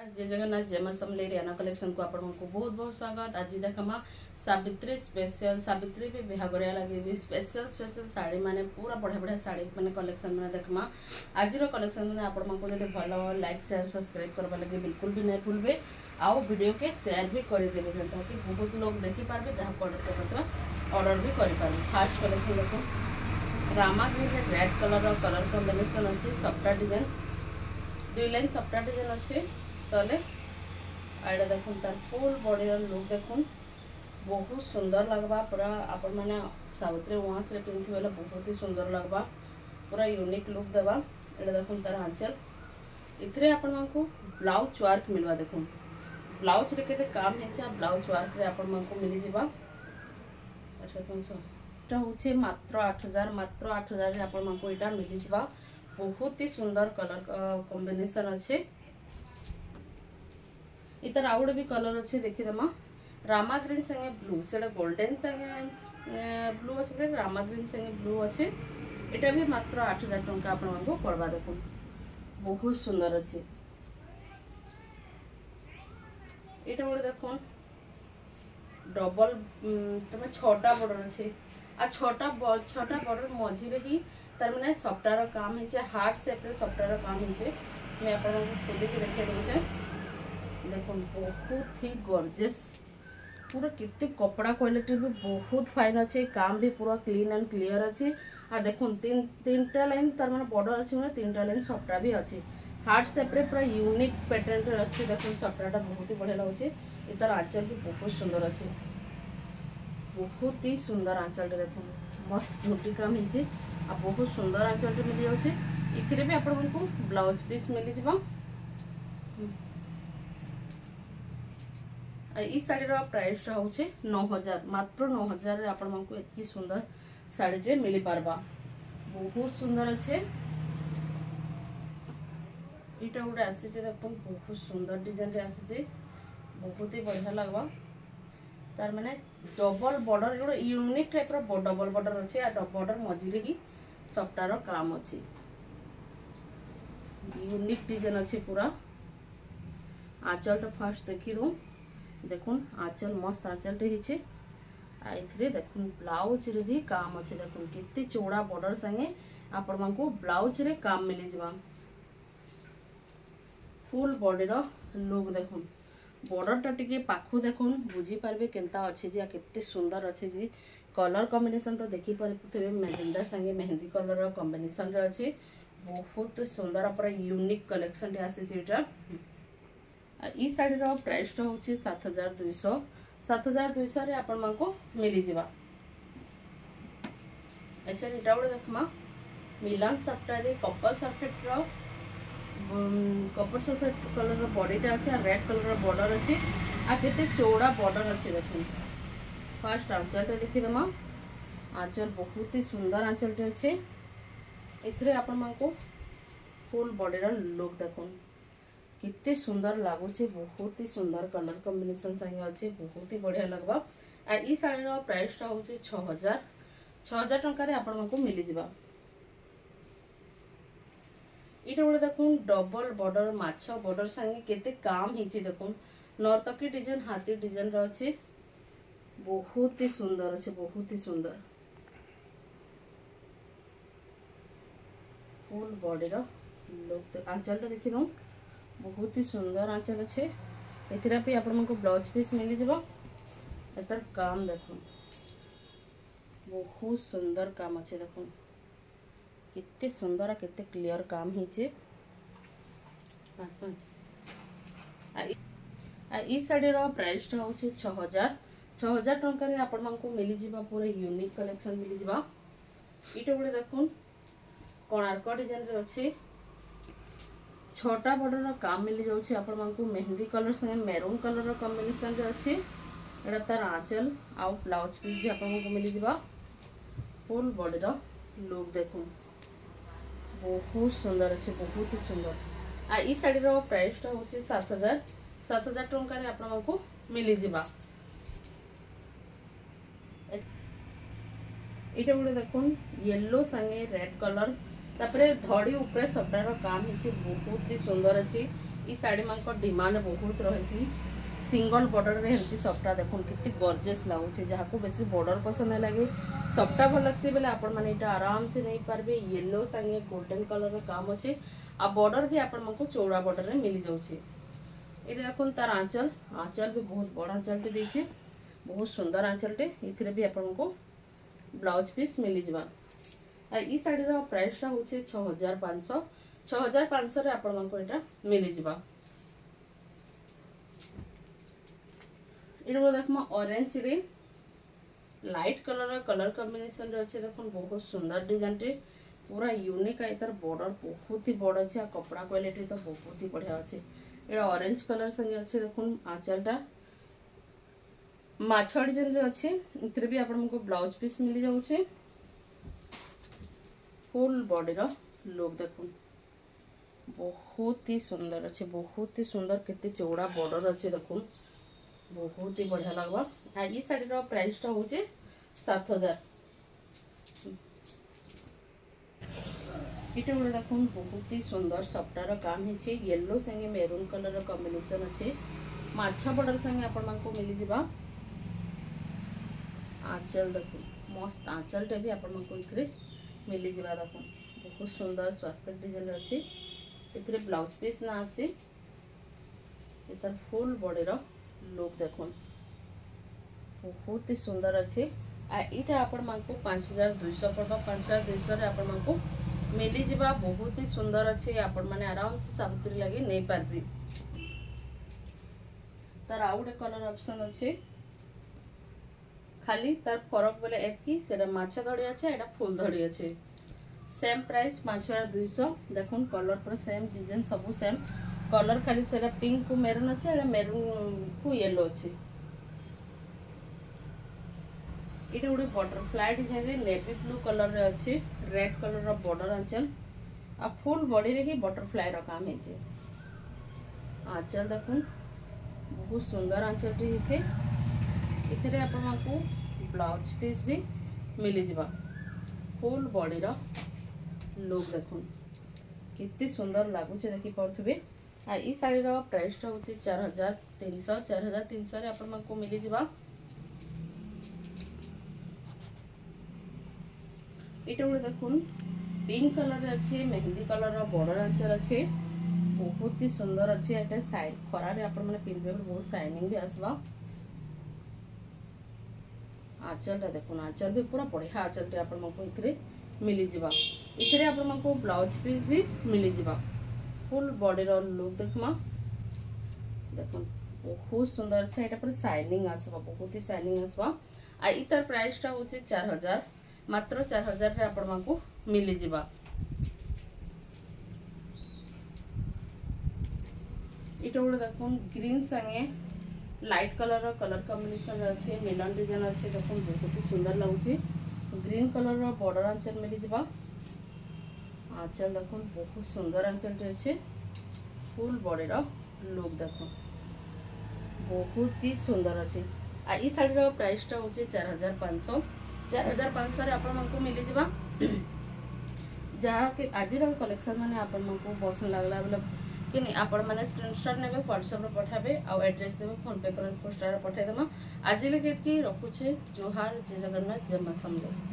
जय जगन्नाथ जय मां समलेई रियाना कलेक्शन को आपण को बहुत बहुत स्वागत। आज देखमा सावित्री स्पेशल सावित्री भी बिहागरिया लगे भी स्पेशल स्पेशल साड़ी माने पूरा बढ़िया बढ़िया साड़ी माने कलेक्शन माने देखमा। आज कलेक्शन माने आपण को जदि भलो लाइक शेयर सब्सक्राइब करबा लगे बिल्कुल भी नहीं भूलबे। आओ वीडियो के शेयर भी कर देबे ताकि बहुत लोग देखि पारबे जहां ऑर्डर भी करि पारबे। फर्स्ट कलेक्शन देखो Rama green red colour combination अच्छे सफ्टा डिजाइन दुई लाइन सफ्टा डिजाइन अच्छे तले आइडा देखुन तार फुल बॉडी लुक देखुन बहुत सुंदर लगवा पूरा आपण माने सावित्री वहां से पिंथि बेले बहुत ही सुंदर लगवा पूरा यूनिक लुक देवा। एडा देखुन तार आंचल इथरे आपण मानकु ब्लाउज वर्क मिलवा देखुन ब्लाउज रे केते काम हेचा ब्लाउज वर्क रे आपण मानकु मिली जिबा। अच्छा कोनसो ता होचे मात्र 8000 रे आपण मानकु एटा मिली जिबा। बहुत ही सुंदर कलर कॉम्बिनेशन अच्छे इतर आउट भी कलर अच्छे देखी दमा रामा ग्रीन संगे ब्लू से गोल्डन संगे ब्लू अच्छे रामा ग्रीन संगे ब्लू अच्छे इटा भी मात्र 8000 टंका आपण को पड़वा देखो बहुत सुंदर अच्छे। इटा गोटे देखो डबल तमे छोटा बॉर्डर अच्छे आ छोटा बॉर्डर मझी ही तार माने सफ्टार काम है हार्ट शेप रे सफ्टार काम है। मैं आपन को खोली के देखे दूचे देखो बहुत ही गॉर्जियस पूरा कितने कपड़ा क्वालिटी भी बहुत फाइन अच्छे काम भी पूरा क्लीन एंड क्लियर अच्छे। आ देखो तीन लाइन तार माने बॉर्डर अच्छे माने 3टा लाइन सफ्टा भी अच्छे हार्ट शेप रे पूरा यूनिक पैटर्न अच्छे। देखो सफ्टाटा बहुत ही बढ़िया लगुचे इतर आंचल भी बहुत सुंदर अच्छे बहुत ही सुंदर आंचल देखो मस्त झोटी काम है आ बहुत सुंदर आंचल मिल जाऊे। इथिरे भी आपण को ब्लाउज पीस मिली जिबा। इस साड़ी प्राइस होचे 9000 मात्र 9000 रे आपण मानकु एतकी सुंदर साड़ी रे मिली पारबा बहुत सुंदर अच्छे। इटा गोटे आसी देखो बहुत सुंदर डिजाइन रे आसी बहुत ही बढ़िया लगवा तार माने डबल बॉर्डर गोटे यूनिक टाइप रो डबल बॉर्डर अच्छे आ बॉर्डर मझिरे ही सफ्टार काम अच्छे यूनिक डिजाइन अच्छे पूरा। आंचल टा फास्ट देखी दूँ देखुन आंचल मस्त आंचल टे हिचे आ इथरे देखुन ब्लाउज रे भी काम अच्छे देखुन कितने चौड़ा बॉर्डर संगे आपण मानकु ब्लाउज रे काम मिली जिबा। फुल बॉडी रो लुक देखुन बॉर्डर टा टिके पाखु देखुन बुझी पारबे केनता अच्छे जे केते सुंदर अच्छे जी कलर कॉम्बिनेशन तो देखि पारबे मेजेंडा संगे मेहंदी कलर रो कॉम्बिनेशन रे अच्छे बहुत सुंदर पूरा यूनिक कलेक्शन रे आसे जेटा। ई साड़ी रो प्राइस तो होची 7200 रे आपण मानको मिली जिबा। अच्छा एटा गोटे देखमा मिलान सफ्टा रे कॉपर सल्फेट रो कॉपर सल्फेट कलर रो बॉडीटा अच्छे रेड कलर रो बॉर्डर अच्छे आ केते चौड़ा बॉर्डर अच्छे देखो। फर्स्ट आंचल टे देखि दमा आंचल बहुत ही सुंदर आंचल टे अच्छे इथरे आपण मानको फुल बॉडी रो लुक देखो कितने सुंदर लगुचे बहुत ही सुंदर कलर कॉम्बिनेशन संगे अच्छे बहुत ही बढ़िया लगवा। आ ई साड़ी रो प्राइस टा होचे 6000 टंका रे आपण मानको मिली जिबा। इटा गोटे देखुन डबल बॉर्डर माछ बॉर्डर संगे केते काम हिची देखुन नर्तकी डिजाइन हाथी डिजाइन रो अच्छे बहुत ही सुंदर अच्छे बहुत ही सुंदर फुल बॉडी रो लुक आंचल टा देखि दो बहुत ही सुंदर आंचल अच्छे एथिरा भी आपण मानको ब्लाउज पीस मिली जिवो। एतर काम देखो बहुत सुंदर काम अच्छे देखो कितने सुंदर कितने क्लियर काम हिचे। ई साड़ी रो प्राइस होचे 6000 टंका रे आपण मानको मिली जिबा पूरा यूनिक कलेक्शन मिली जिबा। इटा गोटे देखुन कोणार्क डिजाइन रे अच्छे छोटा बॉर्डर काम मिली जाउछे आपण मानको मेहंदी कलर संगे मेरून कलर कॉम्बिनेशन रे अच्छे एडा तार आंचल आ ब्लाउज पीस भी आपण मानको मिली जिबा। फुल बॉडी रो लुक देखुन बहुत सुंदर अच्छे बहुत ही सुंदर। आ ई साड़ी रो प्राइस टा होचे 7000 टंका रे आपण मानको मिली जिबा। इटा गोटे देखुन येलो संगे रेड कलर तापरे धड़ी ऊपर सफ्टार काम हिचे बहुत ही सुंदर अच्छी ई साड़ी मान डिमांड बहुत रही सिंगल बॉर्डर रे हेल्थी सफ्टा देखो कितनी गॉर्जियस लगुचे जहाँ को बेसी बॉर्डर पसंद लगे सफ्टा भल लगे बेले आपण मैंने आराम से नहीं पारे येलो संगे गोल्डन कलर काम अच्छे आ बॉर्डर भी आपण को चौड़ा बॉर्डर रे मिल जाऊे। ये देखो तार आंचल आंचल भी बहुत बड़ा आंचलटे देखे बहुत सुंदर आंचलटे ये भी आपण को ब्लाउज पीस मिल जा। ई शाढ़ी प्राइसटा हूँ 6500 6500 आपको मिल जा। ये देखमा ऑरेंज रे लाइट कलर कॉम्बिनेशन रे अच्छे देखो बहुत सुंदर डिजाइन टे पूरा यूनिक है तार बॉर्डर बहुत ही बड़ अच्छे कपड़ा क्वालिटी तो बहुत ही बढ़िया अच्छे। ये ऑरेंज कलर संगे अच्छे देखो आंचलटा माछा डिजाइन रे अच्छे इतरे भी आपको ब्लाउज पीस मिल जाऊे। फुल बॉडी रो लुक देखो बहुत ही सुंदर अच्छे बहुत ही सुंदर केते चौड़ा बॉर्डर अच्छे देखो बहुत ही बढ़िया लगवा। ये शाढ़ी प्राइसटा हूँ 7000। ये गोटे देख बहुत ही सुंदर सफ्टार काम है येलो संगे मेरून कलर कॉम्बिनेशन अच्छे माछा बॉर्डर संगे आपको मिल जा। आंचल देखो मस्त आंचलटे भी आपको इतरे मिल जा देखो बहुत सुंदर स्वास्थ्य डिजाइन अच्छे इतरे ब्लाउज पीस ना आसी इतर फुल बॉडी रो लुक देखो बहुत ही सुंदर अच्छे। यहाँ आपण को 5200 पड़वा 5200 रे आपण को मिली जा बहुत ही सुंदर अच्छे आपण मैंने आराम से सावित्री लगे नहीं पारबे। तार आउ गोटे कलर ऑप्शन अच्छे खाली तार फरक बोले एतकी सेटा माछा धड़ी अच्छे एटा फुल धड़ी अच्छे सेम प्राइस 5200 देखो कलर पर सेम डिजाइन सब सेम कलर खाली सेटा पिंक को मेरून अच्छे एटा मेरून को येलो अच्छे। ये गोटे बटरफ्लाई डिजाइन रे नेवी ब्लू कलर रे अच्छे रेड कलर रो बॉर्डर आंचल आ फुल बॉडी रे ही बटरफ्लाई रो काम है। आंचल देखो बहुत सुंदर आंचल टी है इतने आपको ब्लाउज पीस भी मिल जा। फुल बॉडी रो लुक देखो कितनी सुंदर लगुचे देखी पारे। ये शाढ़ी प्राइसटा हूँ 4300 4300 आपको मिल जा। ये गोटे देख पिंक कलर अच्छे मेहंदी कलर बॉर्डर आंचल अच्छे बहुत ही सुंदर अच्छे एटा साइड खरारे आपण माने पिंधबे बहुत शाइनिंग भी आसवा। आंचलटा देखो आंचल भी पूरा बढ़िया आंचलटे आपको इतरे मिल जा। इतरे आपको ब्लाउज पीस भी मिल जा। फुल बॉडी रो लुक देखमा देखो बहुत सुंदर अच्छा एटा पूरा शाइनिंग आसवा बहुत ही शाइनिंग आसवा। इतर प्राइसटा हूँ 4000 मात्र 4000 रे आपको मिल जा। ये गोटे देख ग्रीन संगे लाइट कलर कॉम्बिनेशन अच्छे मिलन डिजाइन अच्छे देखो बहुत ही सुंदर लगुच ग्रीन कलर बॉर्डर आंचल मिल जा। आंचल देखो बहुत सुंदर आंचलटे अच्छे फुल बॉडी रो लुक देखो बहुत ही सुंदर अच्छे। ये शाढ़ी प्राइसटा हूँ 4500 4500 आपको मिल जा। जहाँ कि आज कलेक्शन मैंने आपको पसंद लगला बोले कि नहीं आपण मैंने स्क्रीनशॉट ने व्हाट्सएप पठाबे आ एड्रेस देवे फोन पे कर पोस्टर पठाइदेमा। आज लगे रखुचे जोहार जय जगन्नाथ जय मां समलेई।